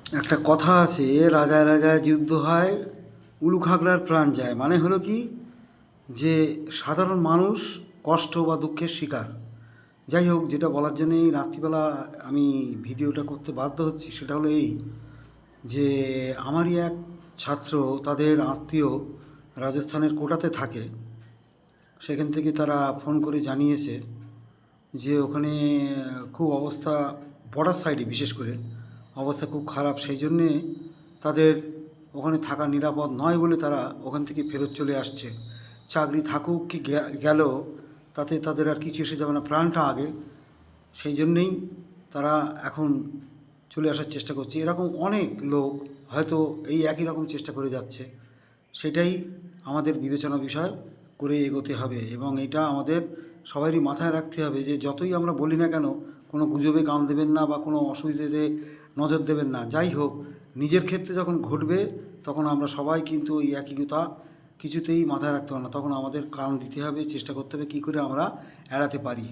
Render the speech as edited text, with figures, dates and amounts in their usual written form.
একটা কথা আছে, রাজায় রাজায় যুদ্ধ হয়, উলু খাগড়ার প্রাণ যায়। মানে হলো কি, যে সাধারণ মানুষ কষ্ট বা দুঃখের শিকার। যাই হোক, যেটা বলার জন্য এই রাত্রিবেলা আমি ভিডিওটা করতে বাধ্য হচ্ছি সেটা হলো এই, যে আমারই এক ছাত্র, তাদের আত্মীয় রাজস্থানের কোটাতে থাকে। সেখান থেকে তারা ফোন করে জানিয়েছে যে ওখানে খুব অবস্থা, বর্ডার সাইডে বিশেষ করে অবস্থা খুব খারাপ। সেই জন্যে তাদের ওখানে থাকা নিরাপদ নয় বলে তারা ওখান থেকে ফেরত চলে আসছে। চাকরি থাকুক কি গেল, তাতে তাদের আর কিছু এসে যাবে না, প্রাণটা আগে। সেই জন্যেই তারা এখন চলে আসার চেষ্টা করছে। এরকম অনেক লোক হয়তো এই একই রকম চেষ্টা করে যাচ্ছে। সেটাই আমাদের বিবেচনা বিষয় করে এগোতে হবে, এবং এটা আমাদের সবারই মাথায় রাখতে হবে যে যতই আমরা বলি না কেন, কোনো গুজবে কান দেবেন না বা কোনো অসুবিধাতে নজর দেবেন না। যাই হোক, নিজের ক্ষেত্রে যখন ঘটবে তখন আমরা সবাই কিন্তু ওই একই কথা কিছুতেই মাথায় রাখতে পারবো না। তখন আমাদের কান দিতে হবে, চেষ্টা করতে হবে কী করে আমরা এড়াতে পারি।